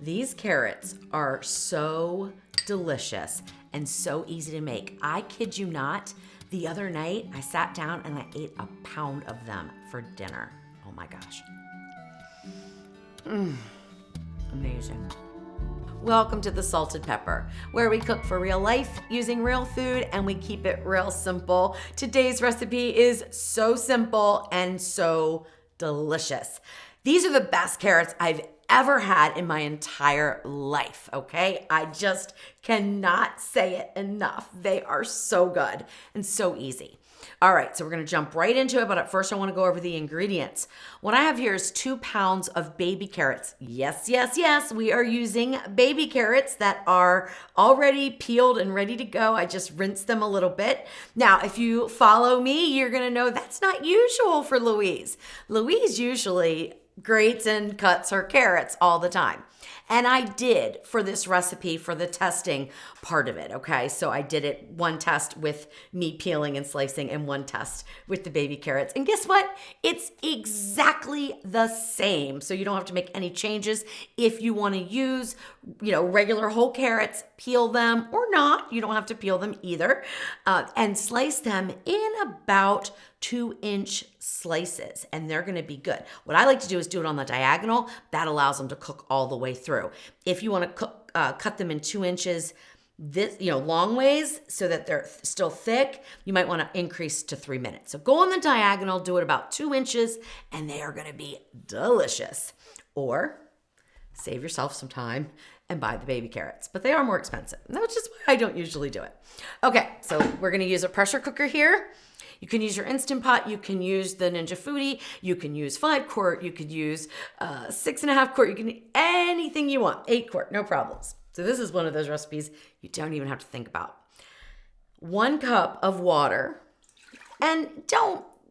These carrots are so delicious and so easy to make. I kid you not, the other night I sat down and I ate a pound of them for dinner. Oh my gosh. Amazing. Welcome to the Salted Pepper, where we cook for real life using real food and we keep it real simple. Today's recipe is so simple and so delicious. These are the best carrots I've ever had in my entire life, okay? I just cannot say it enough. They are so good and so easy. All right, so we're gonna jump right into it, but at first I wanna go over the ingredients. What I have here is 2 pounds of baby carrots. Yes, we are using baby carrots that are already peeled and ready to go. I just rinsed them a little bit. Now, if you follow me, you're gonna know that's not usual for Louise. Louise usually grates and cuts her carrots all the time. And I did for this recipe for the testing part of it, okay? So I did it one test with me peeling and slicing and one test with the baby carrots. And guess what? It's exactly the same. So you don't have to make any changes. If you want to use, regular whole carrots, peel them or not. You don't have to peel them either. And slice them in about 2-inch slices, and they're gonna be good. What I like to do is do it on the diagonal. That allows them to cook all the way through. If you wanna cut them in 2 inches, long ways so that they're still thick, you might wanna increase to 3 minutes. So go on the diagonal, do it about 2 inches, and they are gonna be delicious. Or save yourself some time and buy the baby carrots, but they are more expensive. That's just why I don't usually do it. Okay, so we're gonna use a pressure cooker here. You can use your Instant Pot, you can use the Ninja Foodi, you can use 5-quart, you could use 6.5-quart, you can anything you want, 8-quart, no problems. So this is one of those recipes you don't even have to think about. 1 cup of water, and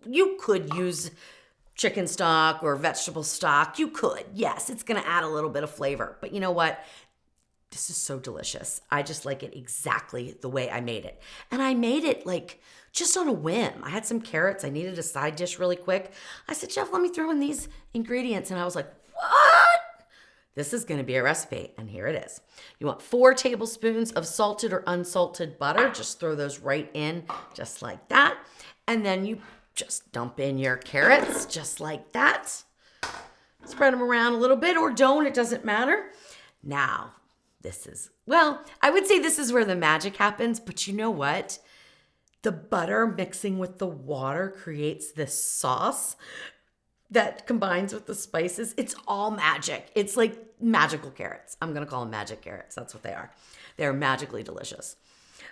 you could use chicken stock or vegetable stock, you could, yes, it's gonna add a little bit of flavor, but you know what? This is so delicious. I just like it exactly the way I made it. And I made it just on a whim. I had some carrots. I needed a side dish really quick. I said, Jeff, let me throw in these ingredients. And I was like, what? This is going to be a recipe. And here it is. You want 4 tablespoons of salted or unsalted butter. Just throw those right in just like that. And then you just dump in your carrots just like that. Spread them around a little bit or don't. It doesn't matter. Now, I would say this is where the magic happens. But you know what? The butter mixing with the water creates this sauce that combines with the spices. It's all magic. It's like magical carrots. I'm going to call them magic carrots. That's what they are. They're magically delicious.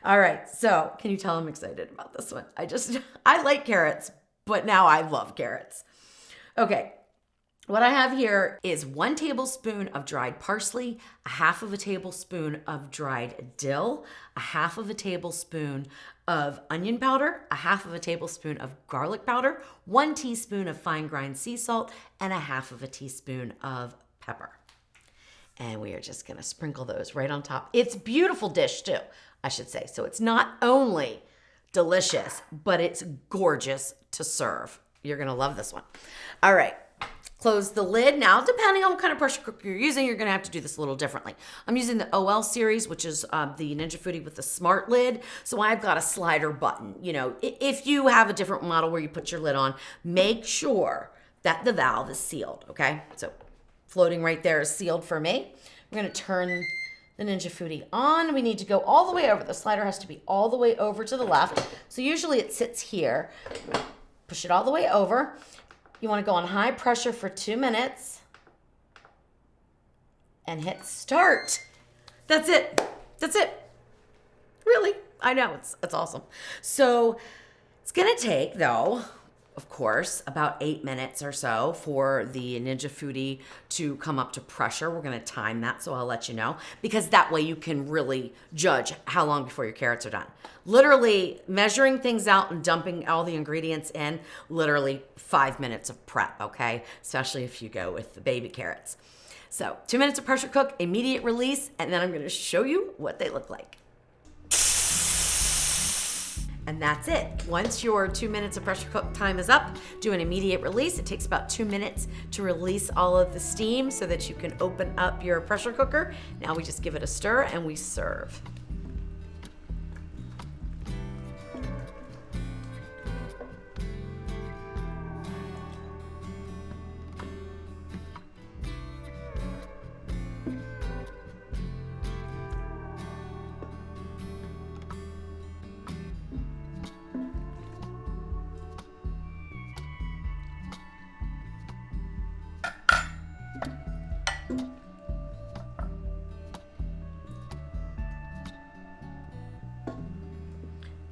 All right. So can you tell I'm excited about this one? I like carrots, but now I love carrots. Okay. What I have here is 1 tablespoon of dried parsley, 1/2 tablespoon of dried dill, 1/2 tablespoon of onion powder, 1/2 tablespoon of garlic powder, 1 teaspoon of fine ground sea salt, and 1/2 teaspoon of pepper. And we are just gonna sprinkle those right on top. It's a beautiful dish too, I should say. So it's not only delicious, but it's gorgeous to serve. You're gonna love this one. All right. Close the lid. Now, depending on what kind of pressure cooker you're using, you're going to have to do this a little differently. I'm using the OL series, which is the Ninja Foodi with the smart lid. So I've got a slider button. If you have a different model where you put your lid on, make sure that the valve is sealed, okay? So floating right there is sealed for me. We're going to turn the Ninja Foodi on. We need to go all the way over. The slider has to be all the way over to the left. So usually it sits here. Push it all the way over. You want to go on high pressure for 2 minutes and hit start. That's it. Really? I know, it's awesome. So it's going to take, though, of course, about 8 minutes or so for the Ninja Foodi to come up to pressure. We're going to time that, so I'll let you know, because that way you can really judge how long before your carrots are done. Literally measuring things out and dumping all the ingredients in, literally 5 minutes of prep, okay? Especially if you go with the baby carrots. So 2 minutes of pressure cook, immediate release, and then I'm going to show you what they look like. And And that's it. Once your 2 minutes of pressure cook time is up, do an immediate release. It takes about 2 minutes to release all of the steam so that you can open up your pressure cooker. Now we just give it a stir and we serve.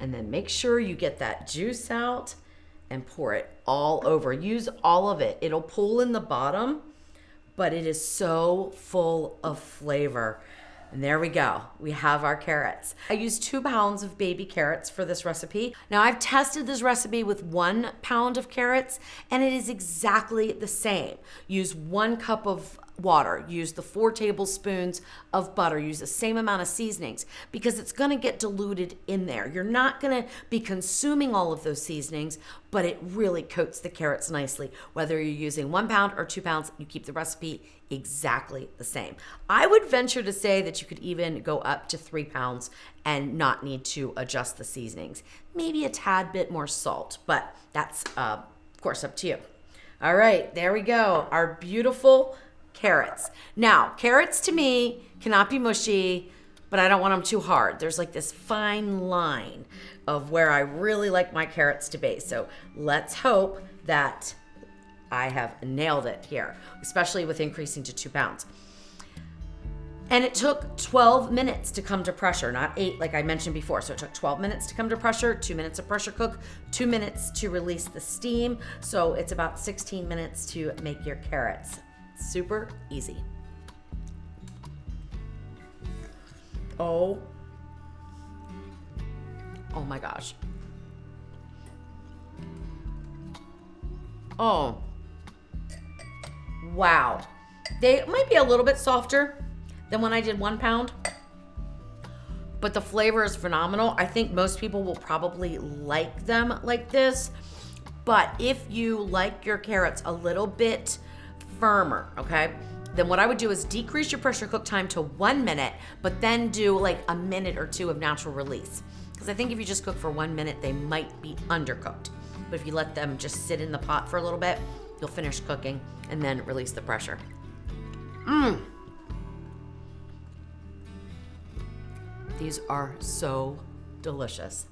And then make sure you get that juice out and pour it all over. Use all of it. It'll pool in the bottom, but it is so full of flavor. And there we go. We have our carrots. I used 2 pounds of baby carrots for this recipe. Now I've tested this recipe with 1 pound of carrots and it is exactly the same. Use 1 cup of water, use the 4 tablespoons of butter, use the same amount of seasonings because it's gonna get diluted in there. You're not gonna be consuming all of those seasonings, but it really coats the carrots nicely. Whether you're using 1 pound or 2 pounds, you keep the recipe exactly the same. I would venture to say that you could even go up to 3 pounds and not need to adjust the seasonings. Maybe a tad bit more salt, but that's of course up to you. All right, there we go. Our beautiful carrots. Now, carrots to me cannot be mushy, but I don't want them too hard. There's like this fine line of where I really like my carrots to be. So let's hope that I have nailed it here, especially with increasing to 2 pounds. And it took 12 minutes to come to pressure, not 8 like I mentioned before. So it took 12 minutes to come to pressure, 2 minutes of pressure cook, 2 minutes to release the steam. So it's about 16 minutes to make your carrots. Super easy. Oh my gosh. Oh, wow. They might be a little bit softer than when I did 1 pound, but the flavor is phenomenal. I think most people will probably like them like this, but if you like your carrots a little bit firmer, okay, then what I would do is decrease your pressure cook time to 1 minute, but then do like a minute or 2 of natural release. Because I think if you just cook for 1 minute, they might be undercooked. But if you let them just sit in the pot for a little bit, you'll finish cooking and then release the pressure. These are so delicious.